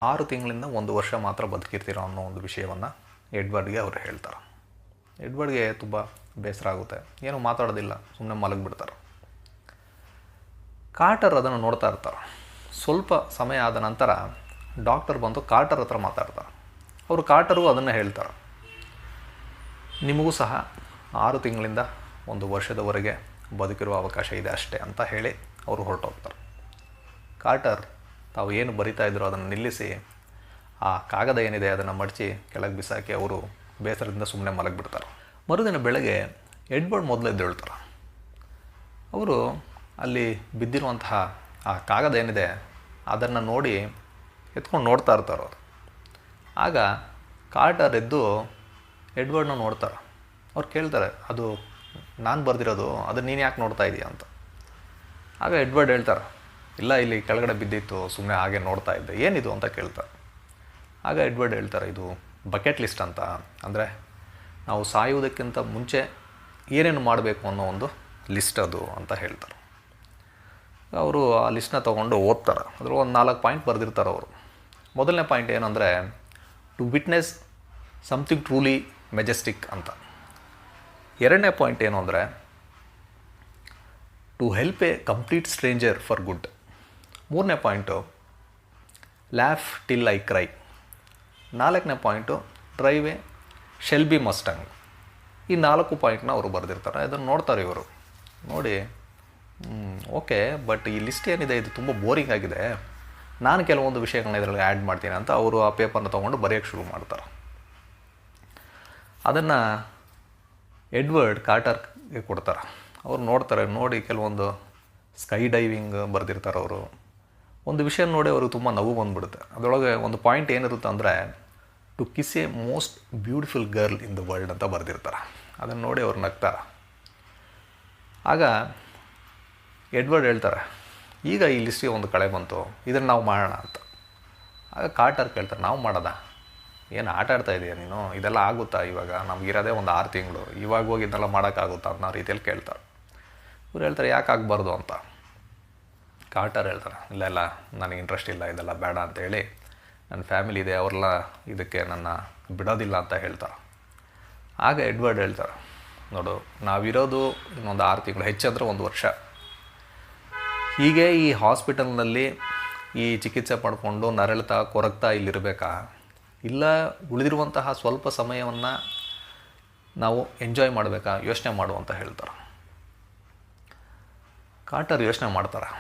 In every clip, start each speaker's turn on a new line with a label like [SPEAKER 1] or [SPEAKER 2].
[SPEAKER 1] 6 ತಿಂಗಳಿಂದ 1 ವರ್ಷ ಮಾತ್ರ ಬದುಕಿರ್ತೀರೋ ಅನ್ನೋ ಒಂದು ವಿಷಯವನ್ನು ಎಡ್ವರ್ಡ್ಗೆ ಅವರು ಹೇಳ್ತಾರೆ. ಎಡ್ವರ್ಡ್ಗೆ ತುಂಬ ಬೇಸರ ಆಗುತ್ತೆ. ಏನೂ ಮಾತಾಡೋದಿಲ್ಲ, ಸುಮ್ಮನೆ ಮಲಗಿಬಿಡ್ತಾರೆ. ಕಾರ್ಟರ್ ಅದನ್ನು ನೋಡ್ತಾ ಇರ್ತಾರೆ. ಸ್ವಲ್ಪ ಸಮಯ ಆದ ನಂತರ ಡಾಕ್ಟರ್ ಬಂದು ಕಾರ್ಟರ್ ಹತ್ರ ಮಾತಾಡ್ತಾರೆ. ಅವರು ಕಾರ್ಟರು ಅದನ್ನು ಹೇಳ್ತಾರೆ, ನಿಮಗೂ ಸಹ 6 ತಿಂಗಳಿಂದ 1 ವರ್ಷದವರೆಗೆ ಬದುಕಿರುವ ಅವಕಾಶ ಇದೆ ಅಷ್ಟೇ ಅಂತ ಹೇಳಿ ಅವರು ಹೊರಟೋಗ್ತಾರೆ. ಕಾರ್ಟರ್ ತಾವು ಏನು ಬರಿತಾ ಇದ್ರು ಅದನ್ನು ನಿಲ್ಲಿಸಿ ಆ ಕಾಗದ ಏನಿದೆ ಅದನ್ನು ಮಡಚಿ ಕೆಳಗೆ ಬಿಸಾಕಿ ಅವರು ಬೇಸರದಿಂದ ಸುಮ್ಮನೆ ಮಲಗಿಬಿಡ್ತಾರೆ. ಮರುದಿನ ಬೆಳಗ್ಗೆ ಎಡ್ವರ್ಡ್ ಮೊದಲು ಎದ್ದೇಳ್ತಾರೆ. ಅವರು ಅಲ್ಲಿ ಬಿದ್ದಿರುವಂತಹ ಆ ಕಾಗದ ಏನಿದೆ ಅದನ್ನು ನೋಡಿ ಎತ್ಕೊಂಡು ನೋಡ್ತಾ ಇರ್ತಾರೆ ಅವರು. ಆಗ ಕಾರ್ಟರ್ ಎದ್ದು ಎಡ್ವರ್ಡ್ನ ನೋಡ್ತಾರೆ. ಅವ್ರು ಕೇಳ್ತಾರೆ, ಅದು ನಾನು ಬರೆದಿರೋದು, ಅದನ್ನು ನೀನು ಯಾಕೆ ನೋಡ್ತಾ ಇದೀಯ ಅಂತ. ಆಗ ಎಡ್ವರ್ಡ್ ಹೇಳ್ತಾರೆ, ಇಲ್ಲ, ಇಲ್ಲಿ ಕೆಳಗಡೆ ಬಿದ್ದಿತ್ತು, ಸುಮ್ಮನೆ ಹಾಗೆ ನೋಡ್ತಾ ಇದ್ದೆ, ಏನಿದು ಅಂತ ಕೇಳ್ತಾರೆ. ಆಗ ಎಡ್ವರ್ಡ್ ಹೇಳ್ತಾರೆ, ಇದು ಬಕೆಟ್ ಲಿಸ್ಟ್ ಅಂತ, ಅಂದರೆ ನಾವು ಸಾಯುವುದಕ್ಕಿಂತ ಮುಂಚೆ ಏನೇನು ಮಾಡಬೇಕು ಅನ್ನೋ ಒಂದು ಲಿಸ್ಟ್ ಅದು ಅಂತ ಹೇಳ್ತಾರೆ. ಅವರು ಆ ಲಿಸ್ಟನ್ನ ತೊಗೊಂಡು ಓದ್ತಾರೆ. ಅದ್ರ ಒಂದು 4 ಪಾಯಿಂಟ್ ಬರೆದಿರ್ತಾರೆ ಅವರು. ಮೊದಲನೇ ಪಾಯಿಂಟ್ ಏನಂದರೆ, to witness something truly majestic ಅಂತ. ಎರಡನೇ ಪಾಯಿಂಟ್ ಏನು ಅಂದರೆ, to help a complete stranger for good. ಮೂರನೇ point, laugh till I cry. ನಾಲ್ಕನೇ point, drive a Shelby Mustang. ಈ 4 ಪಾಯಿಂಟ್ನ ಅವರು ಬರೆದಿರ್ತಾರೆ. ಅದನ್ನು ನೋಡ್ತಾರೆ ಇವರು. ನೋಡಿ, ಓಕೆ, ಬಟ್ ಈ ಲಿಸ್ಟ್ ಏನಿದೆ ಇದು ತುಂಬ ಬೋರಿಂಗ್ ಆಗಿದೆ, ನಾನು ಕೆಲವೊಂದು ವಿಷಯಗಳನ್ನ ಇದರಲ್ಲಿ ಆ್ಯಡ್ ಮಾಡ್ತೀನಿ ಅಂತ ಅವರು ಆ ಪೇಪರ್ನ ತೊಗೊಂಡು ಬರೆಯೋಕ್ಕೆ ಶುರು ಮಾಡ್ತಾರೆ. ಅದನ್ನು ಎಡ್ವರ್ಡ್ ಕಾರ್ಟರ್ಗೆ ಕೊಡ್ತಾರೆ. ಅವ್ರು ನೋಡ್ತಾರೆ. ನೋಡಿ ಕೆಲವೊಂದು ಸ್ಕೈ ಡೈವಿಂಗ್ ಬರೆದಿರ್ತಾರೆ ಅವರು. ಒಂದು ವಿಷಯ ನೋಡಿ ಅವ್ರಿಗೆ ತುಂಬ ನಗು ಬಂದುಬಿಡುತ್ತೆ. ಅದರೊಳಗೆ ಒಂದು ಪಾಯಿಂಟ್ ಏನಿರುತ್ತೆ ಅಂದರೆ, to kiss a most beautiful girl in the world ಅಂತ ಬರೆದಿರ್ತಾರೆ. ಅದನ್ನು ನೋಡಿ ಅವ್ರು ನಗ್ತಾರೆ. ಆಗ ಎಡ್ವರ್ಡ್ ಹೇಳ್ತಾರೆ, ಈಗ ಈ ಲಿಸ್ಟಿಗೆ ಒಂದು ಕಳೆ ಬಂತು, ಇದನ್ನು ನಾವು ಮಾಡೋಣ ಅಂತ. ಆಗ ಕಾರ್ಟರ್ ಕೇಳ್ತಾರೆ, ನಾವು ಮಾಡೋದಾ? ಏನು ಆಟ ಆಡ್ತಾ ಇದೆಯಾ ನೀನು? ಇದೆಲ್ಲ ಆಗುತ್ತಾ? ಇವಾಗ ನಮಗಿರೋದೇ ಒಂದು 6 ತಿಂಗಳು, ಇವಾಗ ಹೋಗಿ ಇದನ್ನೆಲ್ಲ ಮಾಡೋಕ್ಕಾಗುತ್ತಾ ಅನ್ನೋ ರೀತಿಯಲ್ಲಿ ಕೇಳ್ತಾರೆ. ಇವ್ರು ಹೇಳ್ತಾರೆ, ಯಾಕೆ ಆಗಬಾರ್ದು ಅಂತ. ಕಾರ್ಟರ್ ಹೇಳ್ತಾರೆ, ಇಲ್ಲ ನನಗೆ ಇಂಟ್ರೆಸ್ಟ್ ಇಲ್ಲ, ಇದೆಲ್ಲ ಬೇಡ ಅಂತೇಳಿ, ನನ್ನ ಫ್ಯಾಮಿಲಿ ಇದೆ, ಅವ್ರೆಲ್ಲ ಇದಕ್ಕೆ ನನ್ನ ಬಿಡೋದಿಲ್ಲ ಅಂತ ಹೇಳ್ತಾರೆ. ಆಗ ಎಡ್ವರ್ಡ್ ಹೇಳ್ತಾರೆ, ನೋಡು, ನಾವಿರೋದು ಇನ್ನೊಂದು 6 ತಿಂಗಳು, ಹೆಚ್ಚಂದರೆ 1 ವರ್ಷ. ಹೀಗೆ ಈ ಹಾಸ್ಪಿಟಲ್ನಲ್ಲಿ ಈ ಚಿಕಿತ್ಸೆ ಪಡ್ಕೊಂಡು ನರಳ್ತಾ ಕೊರಗ್ತಾ ಇಲ್ಲಿರಬೇಕಾ, ಇಲ್ಲ ಉಳಿದಿರುವಂತಹ ಸ್ವಲ್ಪ ಸಮಯವನ್ನು ನಾವು ಎಂಜಾಯ್ ಮಾಡಬೇಕಾ, ಯೋಚನೆ ಮಾಡು ಅಂತ ಹೇಳ್ತಾರೆ. ಕಾರ್ಟರ್ ಯೋಚನೆ ಮಾಡ್ತಾರೆ.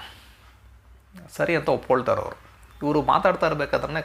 [SPEAKER 1] ಸರಿ ಅಂತ ಒಪ್ಕೊಳ್ತಾರೆ ಅವರು. ಇವರು ಮಾತಾಡ್ತಾ ಇರಬೇಕಾದ್ರೆ